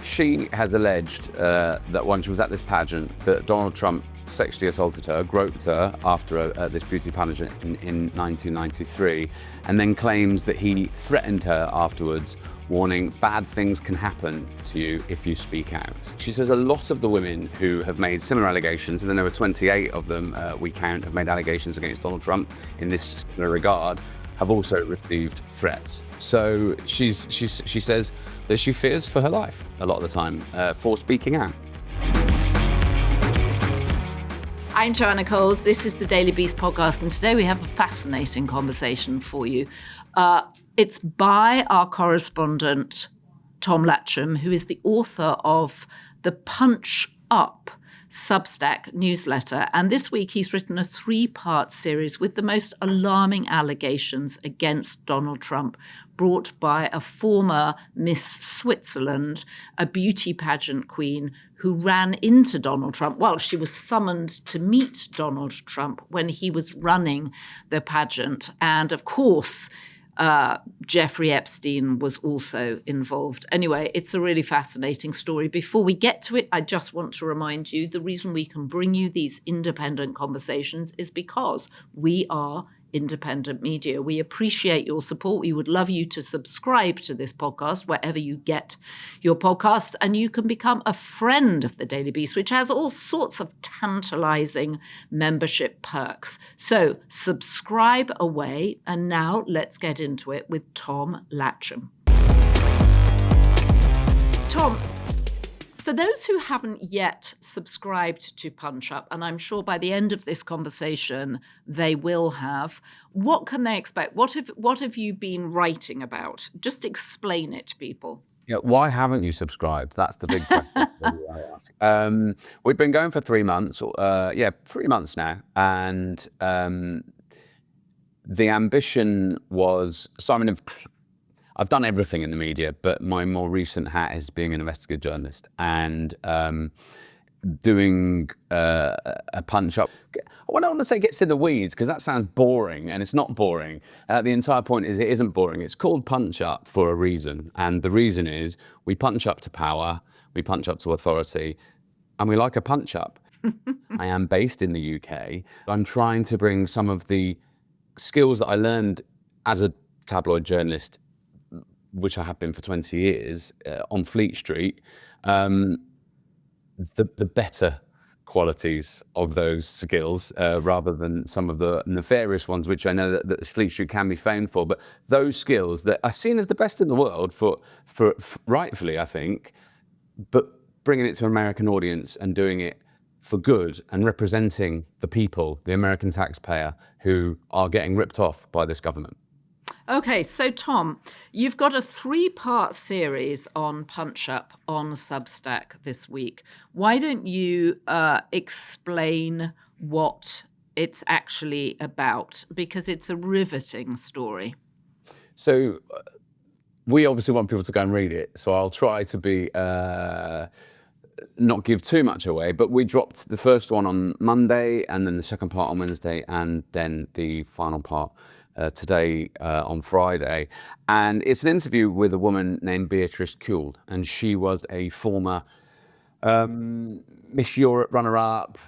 She has alleged that when she was at this pageant, that Donald Trump sexually assaulted her, groped her after this beauty pageant in 1993, and then claims that he threatened her afterwards, warning bad things can happen to you if you speak out. She says a lot of the women who have made similar allegations, and then there were 28 of them we count, have made allegations against Donald Trump in this similar regard, have also received threats. So she says that she fears for her life a lot of the time for speaking out. I'm Joanna Coles, this is the Daily Beast podcast, and today we have a fascinating conversation for you. It's by our correspondent, Tom Latchem, who is the author of the Punch Up Substack newsletter. And this week he's written a 3-part series with the most alarming allegations against Donald Trump, brought by a former Miss Switzerland, a beauty pageant queen who ran into Donald Trump. Well, she was summoned to meet Donald Trump when he was running the pageant. And of course, Jeffrey Epstein was also involved. Anyway, it's a really fascinating story. Before we get to it, I just want to remind you the reason we can bring you these independent conversations is because we are independent media. We appreciate your support. We would love you to subscribe to this podcast wherever you get your podcasts, and you can become a friend of the Daily Beast, which has all sorts of tantalizing membership perks. So subscribe away, and now let's get into it with Tom Latchem. Tom, for those who haven't yet subscribed to Punch Up, and I'm sure by the end of this conversation they will have, what can they expect? What have you been writing about? Just explain it to people. Yeah, why haven't you subscribed? That's the big question I ask. We've been going for 3 months, 3 months now, and the ambition was, I've done everything in the media, but my more recent hat is being an investigative journalist and doing a punch up. I don't want to say gets in the weeds because that sounds boring, and it's not boring. The entire point is it isn't boring. It's called Punch Up for a reason, and the reason is we punch up to power, we punch up to authority, and we like a punch up. I am based in the UK. I'm trying to bring some of the skills that I learned as a tabloid journalist, which I have been for 20 years, on Fleet Street, the better qualities of those skills, rather than some of the nefarious ones, which I know that Fleet Street can be famed for. But those skills that are seen as the best in the world for rightfully, I think, but bringing it to an American audience and doing it for good and representing the people, the American taxpayer, who are getting ripped off by this government. Okay, so Tom, you've got a 3-part series on Punch Up on Substack this week. Why don't you explain what it's actually about? Because it's a riveting story. So we obviously want people to go and read it, so I'll try to be not give too much away, but we dropped the first one on Monday, and then the second part on Wednesday, and then the final part today on Friday. And it's an interview with a woman named Beatrice Keul, and she was a former Miss Europe runner-up,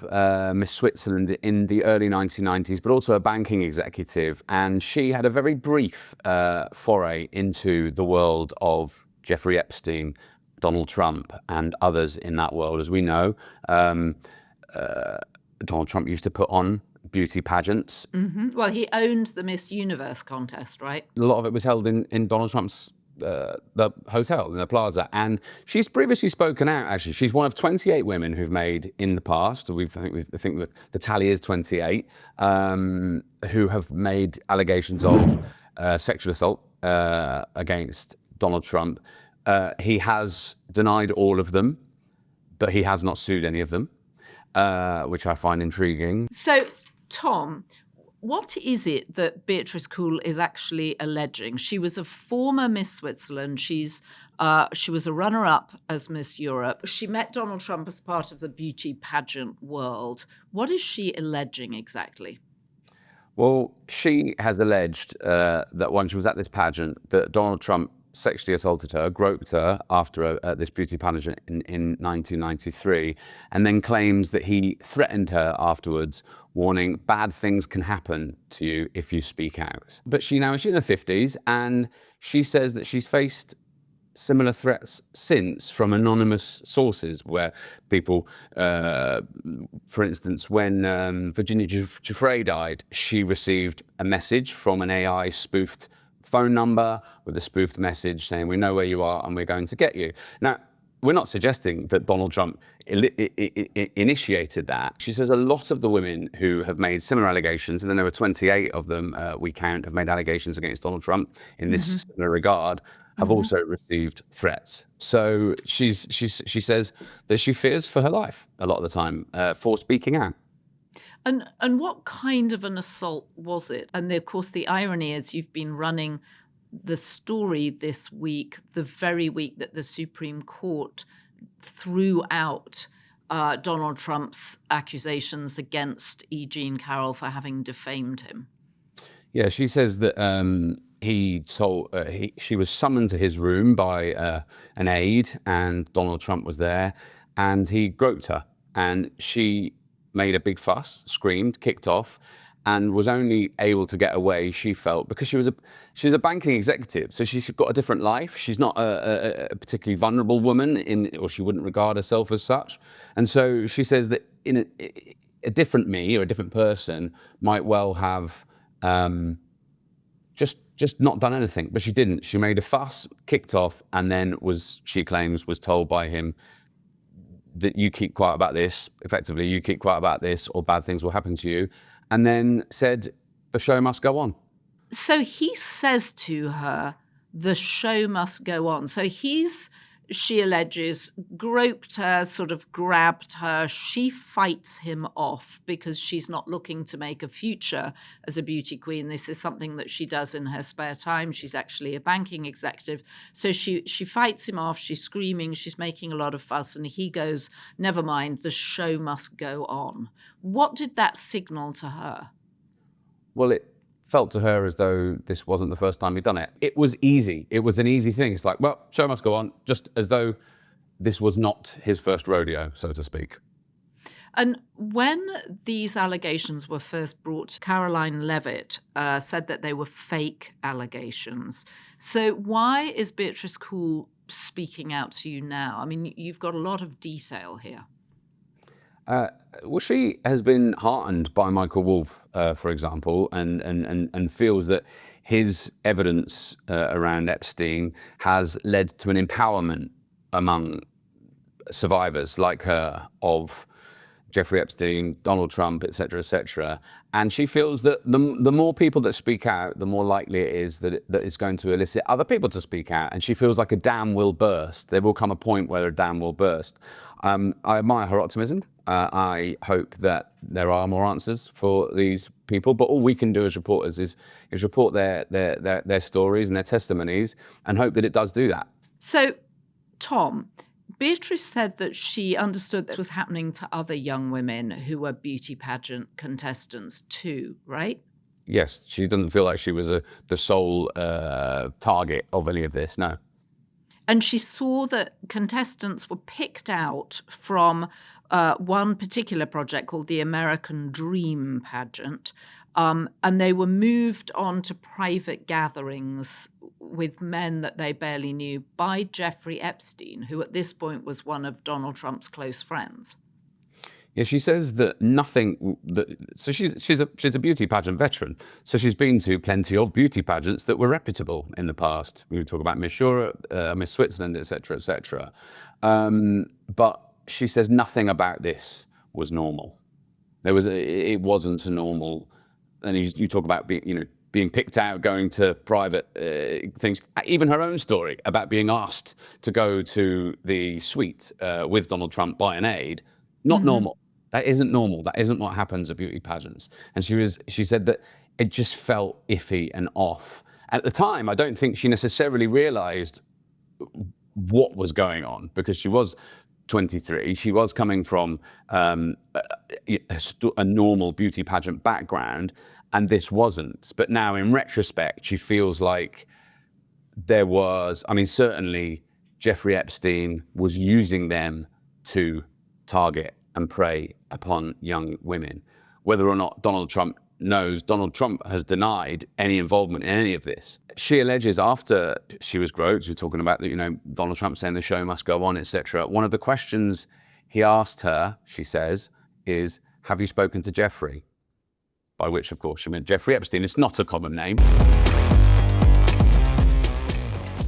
Miss Switzerland in the early 1990s, but also a banking executive. And she had a very brief foray into the world of Jeffrey Epstein, Donald Trump, and others in that world. As we know, Donald Trump used to put on beauty pageants. Mm-hmm. Well, he owned the Miss Universe contest, right? A lot of it was held in Donald Trump's the hotel in the plaza, and she's previously spoken out. Actually, she's one of 28 women who've made in the past. I think the tally is 28 who have made allegations of sexual assault against Donald Trump. He has denied all of them, but he has not sued any of them, which I find intriguing. So, Tom, what is it that Beatrice Keul is actually alleging? She was a former Miss Switzerland. She was a runner-up as Miss Europe. She met Donald Trump as part of the beauty pageant world. What is she alleging exactly? Well, she has alleged that when she was at this pageant, that Donald Trump sexually assaulted her, groped her after this beauty pageant in 1993, and then claims that he threatened her afterwards, warning bad things can happen to you if you speak out. But she's in her 50s, and she says that she's faced similar threats since from anonymous sources where people, for instance, when Virginia Giuffre died, she received a message from an AI spoofed phone number with a spoofed message saying, "We know where you are and we're going to get you." Now, we're not suggesting that Donald Trump initiated that. She says a lot of the women who have made similar allegations, and then there were 28 of them, we count, have made allegations against Donald Trump in this similar regard, have also received threats. So she says that she fears for her life a lot of the time for speaking out. And what kind of an assault was it? And of course, the irony is you've been running the story this week, the very week that the Supreme Court threw out Donald Trump's accusations against E. Jean Carroll for having defamed him. Yeah, she says that she was summoned to his room by an aide, and Donald Trump was there, and he groped her, and she made a big fuss, screamed, kicked off, and was only able to get away, she felt, because she's a banking executive, so she's got a different life. She's not a particularly vulnerable woman, or she wouldn't regard herself as such. And so she says that in a different me or a different person might well have just not done anything, but she didn't. She made a fuss, kicked off, and then she claims, was told by him that you keep quiet about this, effectively, you keep quiet about this, or bad things will happen to you, and then said, the show must go on. So he says to her, the show must go on. So she alleges, groped her, sort of grabbed her. She fights him off because she's not looking to make a future as a beauty queen. This is something that she does in her spare time. She's actually a banking executive. So she fights him off. She's screaming. She's making a lot of fuss. And he goes, never mind, the show must go on. What did that signal to her? Well, it felt to her as though this wasn't the first time he'd done it. It was easy. It was an easy thing. It's like, well, show must go on, just as though this was not his first rodeo, so to speak. And when these allegations were first brought, Caroline Levitt said that they were fake allegations. So why is Beatrice Keul speaking out to you now? I mean, you've got a lot of detail here. Well, she has been heartened by Michael Wolff, for example, and feels that his evidence around Epstein has led to an empowerment among survivors like her of Jeffrey Epstein, Donald Trump, et cetera, and she feels that the more people that speak out, the more likely it is that it's going to elicit other people to speak out, and she feels like a dam will burst. There will come a point where a dam will burst. I admire her optimism. I hope that there are more answers for these people, but all we can do as reporters is report their stories and their testimonies and hope that it does do that. So, Tom, Beatrice said that she understood this was happening to other young women who were beauty pageant contestants too, right? Yes, she doesn't feel like she was the sole target of any of this, no. And she saw that contestants were picked out from one particular project called the American Dream Pageant, and they were moved on to private gatherings with men that they barely knew by Jeffrey Epstein, who at this point was one of Donald Trump's close friends. Yeah, she says that so she's a beauty pageant veteran. So she's been to plenty of beauty pageants that were reputable in the past. We would talk about Miss Schroyer, Miss Switzerland, et cetera. But she says nothing about this was normal. It wasn't a normal. And you talk about being picked out, going to private things. Even her own story about being asked to go to the suite with Donald Trump by an aide. Not normal. That isn't normal. That isn't what happens at beauty pageants. And she said that it just felt iffy and off. At the time, I don't think she necessarily realized what was going on because she was 23. She was coming from a normal beauty pageant background, and this wasn't. But now, in retrospect, she feels like there was, I mean, certainly Jeffrey Epstein was using them to target and prey upon young women. Whether or not Donald Trump knows, Donald Trump has denied any involvement in any of this. She alleges after she was groped, we're talking about that, you know, Donald Trump saying the show must go on, etc. One of the questions he asked her, she says, is, have you spoken to Jeffrey? By which, of course, she meant Jeffrey Epstein. It's not a common name.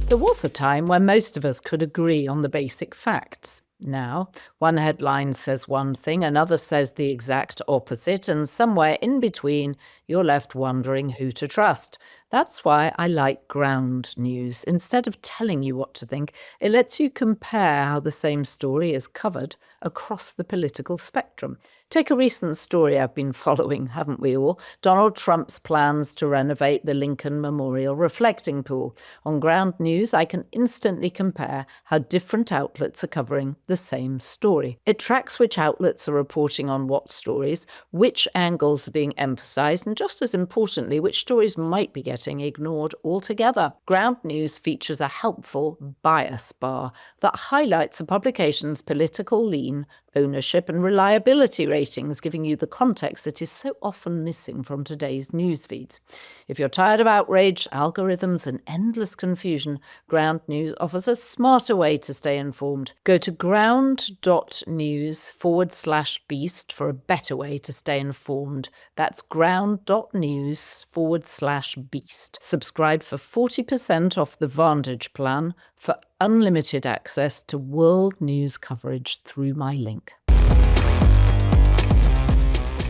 There was a time when most of us could agree on the basic facts. Now, one headline says one thing, another says the exact opposite, and somewhere in between, you're left wondering who to trust. That's why I like ground news. Instead of telling you what to think, it lets you compare how the same story is covered across the political spectrum. Take a recent story I've been following, haven't we all? Donald Trump's plans to renovate the Lincoln Memorial reflecting pool. On ground news, I can instantly compare how different outlets are covering the same story. It tracks which outlets are reporting on what stories, which angles are being emphasized, and just as importantly, which stories might be getting ignored altogether. Ground news features a helpful bias bar that highlights a publication's political lean, ownership and reliability ratings, giving you the context that is so often missing from today's news feeds. If you're tired of outrage, algorithms and endless confusion, Ground News offers a smarter way to stay informed. Go to ground.news/beast for a better way to stay informed. That's ground.news/beast. Subscribe for 40% off the Vantage plan for unlimited access to world news coverage through my link.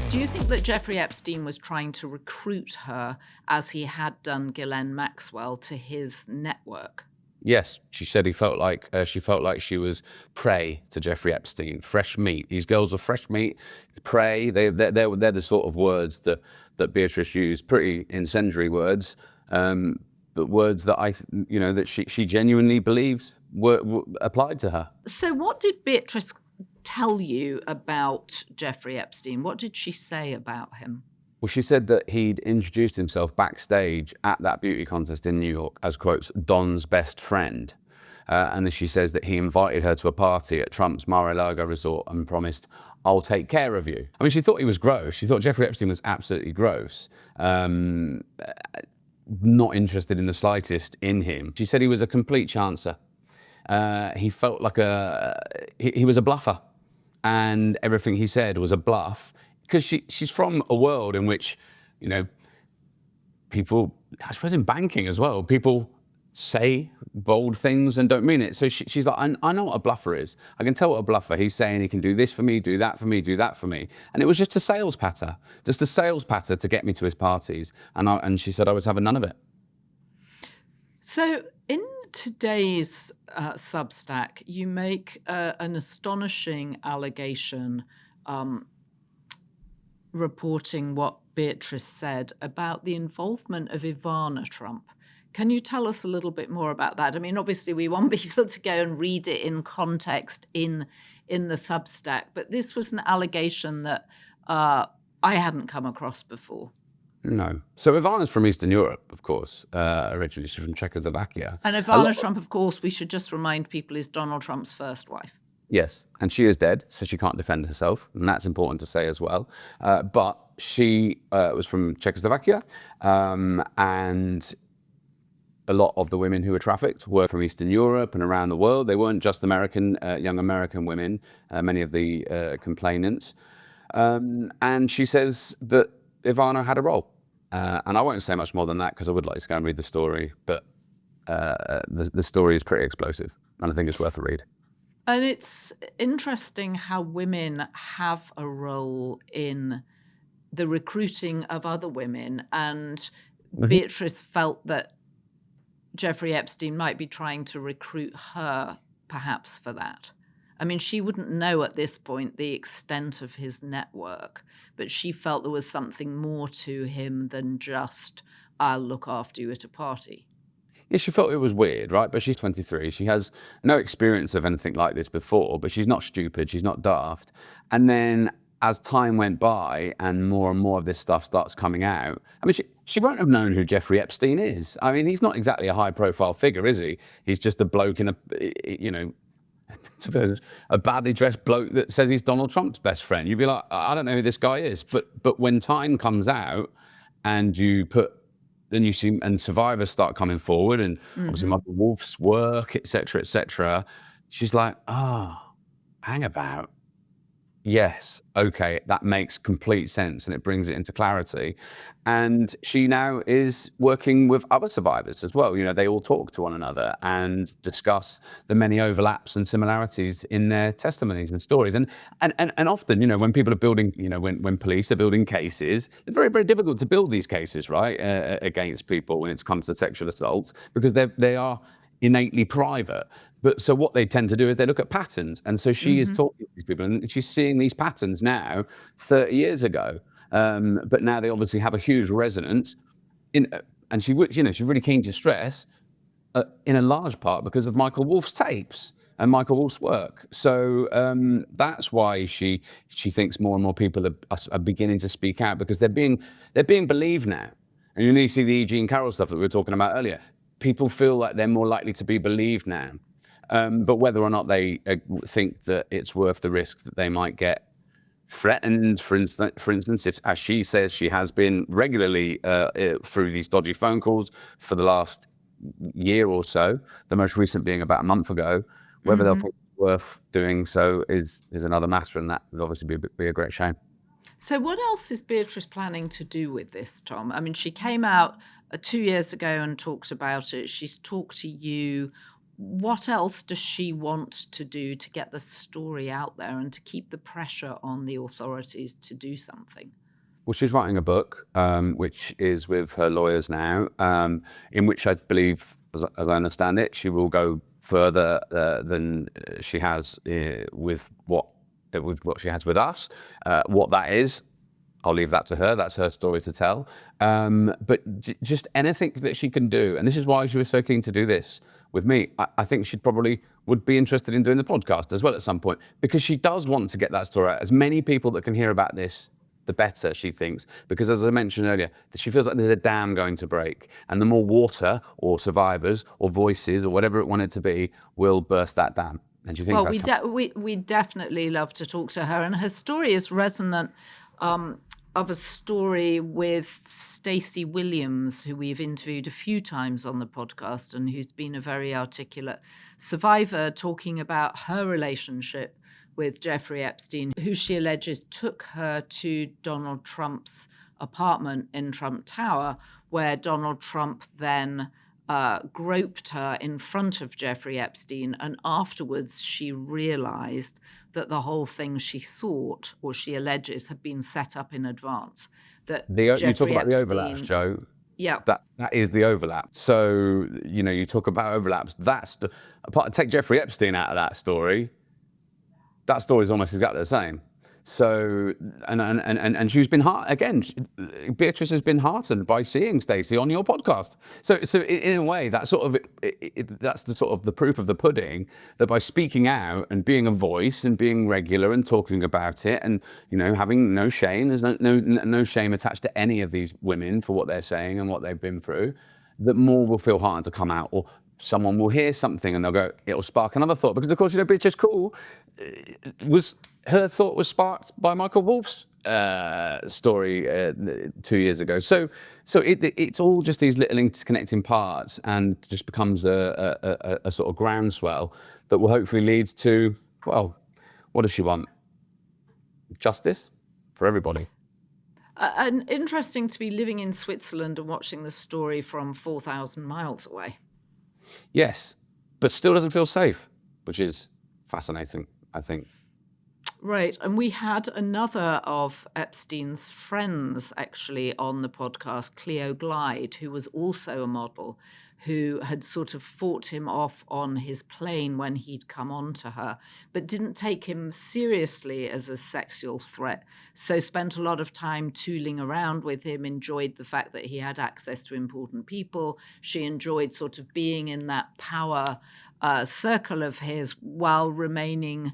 Do you think that Jeffrey Epstein was trying to recruit her, as he had done Ghislaine Maxwell, to his network? Yes, she said she felt like she was prey to Jeffrey Epstein, fresh meat. These girls are fresh meat, prey. They're the sort of words that Beatrice used, pretty incendiary words, but words that that she genuinely believes were applied to her. So, what did Beatrice tell you about Jeffrey Epstein? What did she say about him? Well, she said that he'd introduced himself backstage at that beauty contest in New York as, quotes, Don's best friend. And then she says that he invited her to a party at Trump's Mar-a-Lago resort and promised, I'll take care of you. I mean, she thought he was gross. She thought Jeffrey Epstein was absolutely gross. Not interested in the slightest in him. She said he was a complete chancer. He felt like he was a bluffer. And everything he said was a bluff. Because she's from a world in which, people, I suppose in banking as well, people say bold things and don't mean it. So she's like, I know what a bluffer is. I can tell what a bluffer. He's saying he can do this for me, do that for me, do that for me. And it was just a sales patter to get me to his parties. And she said I was having none of it. So in today's Substack, you make an astonishing allegation reporting what Beatrice said about the involvement of Ivana Trump. Can you tell us a little bit more about that? I mean, obviously, we want people to go and read it in context in the Substack, but this was an allegation that I hadn't come across before. No. So Ivana's from Eastern Europe, of course, originally. She's from Czechoslovakia. And Ivana Trump, of course, we should just remind people, is Donald Trump's first wife. Yes, and she is dead, so she can't defend herself, and that's important to say as well. But she was from Czechoslovakia, and a lot of the women who were trafficked were from Eastern Europe and around the world. They weren't just American, young American women, many of the complainants. And she says that Ivana had a role. And I won't say much more than that because I would like to go and read the story, but the story is pretty explosive, and I think it's worth a read. And it's interesting how women have a role in the recruiting of other women. And Beatrice felt that Jeffrey Epstein might be trying to recruit her, perhaps, for that. I mean, she wouldn't know at this point the extent of his network, but she felt there was something more to him than just, I'll look after you at a party. Yeah, she felt it was weird, right? But she's 23. She has no experience of anything like this before, but she's not stupid. She's not daft. And then as time went by and more of this stuff starts coming out, I mean, she won't have known who Jeffrey Epstein is. I mean, he's not exactly a high-profile figure, is he? He's just a bloke in a badly dressed bloke that says he's Donald Trump's best friend. You'd be like, I don't know who this guy is. But when time comes out and then you see, and survivors start coming forward, and obviously Michael Wolff's work, etc., she's like, hang about. Yes, okay, that makes complete sense, and it brings it into clarity. And she now is working with other survivors as well. They all talk to one another and discuss the many overlaps and similarities in their testimonies and stories. And often, when people are building, when police are building cases, it's very, very difficult to build these cases, right, against people when it comes to sexual assaults, because they are innately private. But so what they tend to do is they look at patterns. And so she is talking to these people, and she's seeing these patterns now 30 years ago. But now they obviously have a huge resonance and she's really keen to stress in a large part because of Michael Wolff's tapes and Michael Wolff's work. So that's why she thinks more and more people are beginning to speak out, because they're being believed now. And you see the E. Jean Carroll stuff that we were talking about earlier. People feel like they're more likely to be believed now. But whether or not they think that it's worth the risk that they might get threatened, for instance, if, as she says, she has been regularly through these dodgy phone calls for the last year or so, the most recent being about a month ago, whether they'll think it's worth doing so is another matter, and that would obviously be a great shame. So what else is Beatrice planning to do with this, Tom? I mean, she came out 2 years ago and talked about it. She's talked to you. What else does she want to do to get the story out there and to keep the pressure on the authorities to do something? Well, she's writing a book, which is with her lawyers now, in which I believe, as I understand it, she will go further than she has with what she has with us. What that is, I'll leave that to her. That's her story to tell. But just anything that she can do, and this is why she was so keen to do this with me. I think she probably would be interested in doing the podcast as well at some point, because she does want to get that story out. As many people that can hear about this, the better, she thinks. Because as I mentioned earlier, she feels like there's a dam going to break, and the more water or survivors or voices or whatever it wanted to be will burst that dam. And she thinks we definitely love to talk to her, and her story is resonant of a story with Stacey Williams, who we've interviewed a few times on the podcast and who's been a very articulate survivor, talking about her relationship with Jeffrey Epstein, who she alleges took her to Donald Trump's apartment in Trump Tower, where Donald Trump then groped her in front of Jeffrey Epstein, and afterwards she realized that the whole thing she thought, or she alleges, had been set up in advance. That you talk about the overlaps, Joe. Yeah, that is the overlap. So you talk about overlaps. Take Jeffrey Epstein out of that story. That story is almost exactly the same. So, and she's been Beatrice has been heartened by seeing Stacey on your podcast. So in a way, that's sort of that's the sort of the proof of the pudding, that by speaking out and being a voice and being regular and talking about it, and having no shame. There's no shame attached to any of these women for what they're saying and what they've been through. That more will feel heartened to come out, or someone will hear something and they'll go, it'll spark another thought. Because of course, Beatrice Keul her thought was sparked by Michael Wolff's story 2 years ago. So it's all just these little interconnecting parts, and just becomes a sort of groundswell that will hopefully lead to, well, what does she want? Justice for everybody. And interesting to be living in Switzerland and watching the story from 4,000 miles away. Yes, but still doesn't feel safe, which is fascinating, I think. Right. And we had another of Epstein's friends actually on the podcast, Cleo Glide, who was also a model, who had sort of fought him off on his plane when he'd come on to her, but didn't take him seriously as a sexual threat. So spent a lot of time tooling around with him, enjoyed the fact that he had access to important people. She enjoyed sort of being in that power circle of his while remaining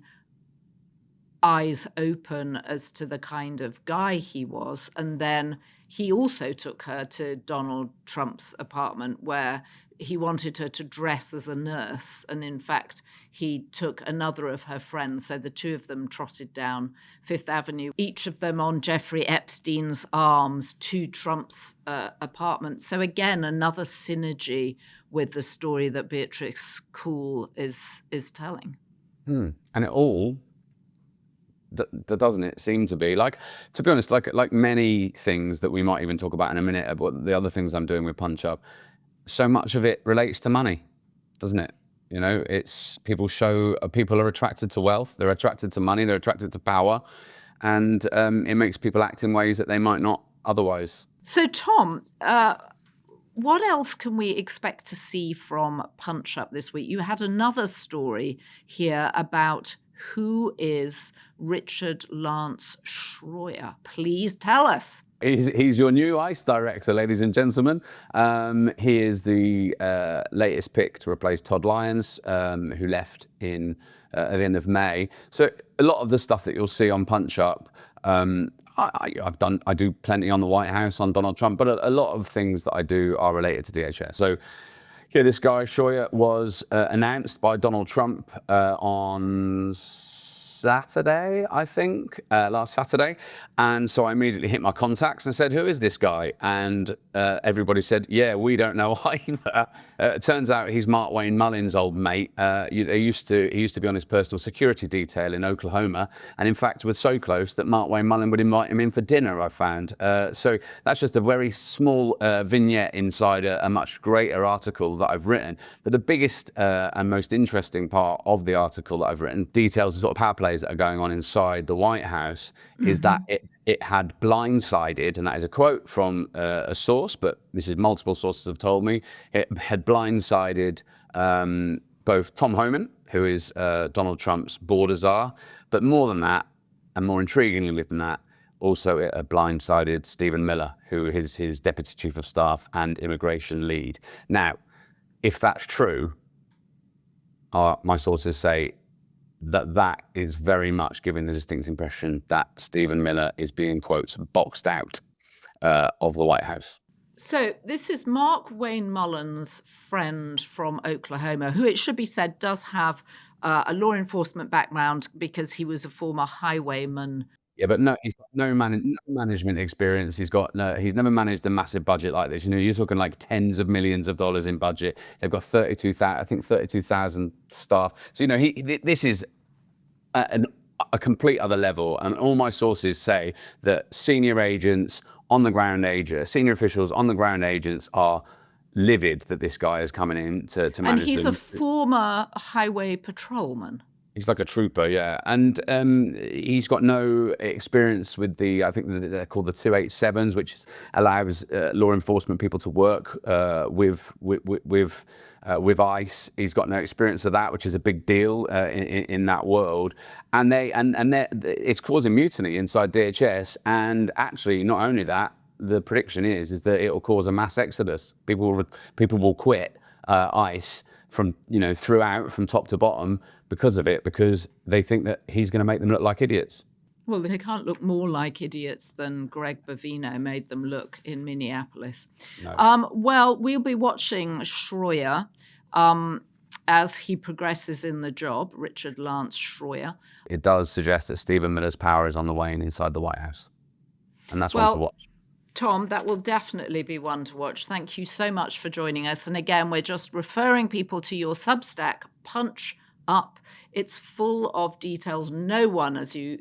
eyes open as to the kind of guy he was. And then he also took her to Donald Trump's apartment where he wanted her to dress as a nurse. And in fact, he took another of her friends. So the two of them trotted down Fifth Avenue, each of them on Jeffrey Epstein's arms to Trump's apartment. So again, another synergy with the story that Beatrice Keul is telling. And it all, doesn't it seem to be, like, to be honest, like many things that we might even talk about in a minute, about the other things I'm doing with Punch Up, so much of it relates to money, doesn't it? You know, it's people are attracted to wealth, they're attracted to money, they're attracted to power, and it makes people act in ways that they might not otherwise. So, Tom, what else can we expect to see from Punch Up this week? You had another story here about who is Richard Lance Schroyer. Please tell us. He's your new ICE director, ladies and gentlemen. He is the latest pick to replace Todd Lyons, who left at the end of May. So a lot of the stuff that you'll see on Punch Up, I do plenty on the White House, on Donald Trump, but a lot of things that I do are related to DHS. So yeah, this guy Schroyer was announced by Donald Trump on Saturday, I think, last Saturday. And so I immediately hit my contacts and said, who is this guy? And everybody said, yeah, we don't know either. It turns out he's Mark Wayne Mullin's old mate. He used to be on his personal security detail in Oklahoma. And in fact, was so close that Mark Wayne Mullin would invite him in for dinner, I found. So that's just a very small vignette inside a much greater article that I've written. But the biggest and most interesting part of the article that I've written details the sort of power plays that are going on inside the White House, is that it had blindsided, and that is a quote from a source, but this is multiple sources have told me, it had blindsided both Tom Homan, who is Donald Trump's border czar, but more than that, and more intriguingly than that, also it had blindsided Stephen Miller, who is his deputy chief of staff and immigration lead. Now, if that's true, my sources say that is very much giving the distinct impression that Stephen Miller is being, quotes, boxed out of the White House. So this is Mark Wayne Mullin's friend from Oklahoma, who, it should be said, does have a law enforcement background because he was a former highwayman. Yeah, but no, he's got no management experience. He's never managed a massive budget like this. You know, you're talking like tens of millions of dollars in budget. They've got 32,000 staff. So, you know, this is a complete other level. And all my sources say that senior officials, on the ground agents are livid that this guy is coming in to manage them. And he's a former highway patrolman. He's like a trooper, yeah. And he's got no experience with I think they're called the 287s, which allows law enforcement people to work with ICE. He's got no experience of that, which is a big deal in that world. And it's causing mutiny inside DHS. And actually, not only that, the prediction is that it will cause a mass exodus. People will quit ICE from throughout, from top to bottom, because of it, because they think that he's going to make them look like idiots. Well, they can't look more like idiots than Greg Bovino made them look in Minneapolis. No. Well, we'll be watching Schroyer as he progresses in the job, Richard Lance Schroyer. It does suggest that Stephen Miller's power is on the wane inside the White House. And that's one to watch. Tom, that will definitely be one to watch. Thank you so much for joining us. And again, we're just referring people to your Substack, Punch Up. It's full of details. No one, as you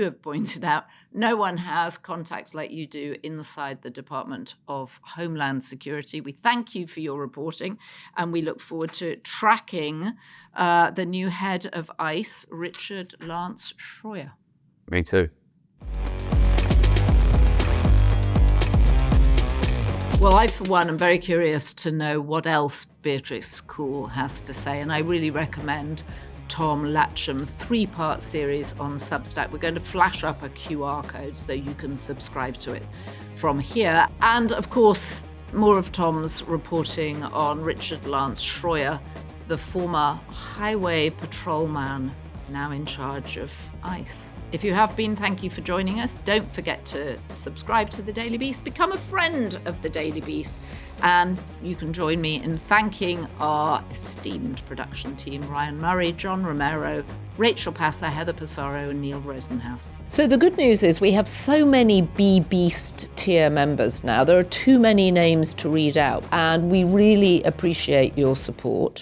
have pointed out, no one has contacts like you do inside the Department of Homeland Security. We thank you for your reporting, and we look forward to tracking the new head of ICE, Richard Lance Schroyer. Me too. Well, I, for one, am very curious to know what else Beatrice Keul has to say, and I really recommend Tom Latchem's 3-part series on Substack. We're going to flash up a QR code so you can subscribe to it from here. And, of course, more of Tom's reporting on Richard Lance Schroyer, the former highway patrolman now in charge of ICE. If you have been, thank you for joining us. Don't forget to subscribe to The Daily Beast, become a friend of The Daily Beast, and you can join me in thanking our esteemed production team, Ryan Murray, John Romero, Rachel Passer, Heather Passaro and Neil Rosenhaus. So the good news is we have so many B-Beast tier members now. There are too many names to read out, and we really appreciate your support.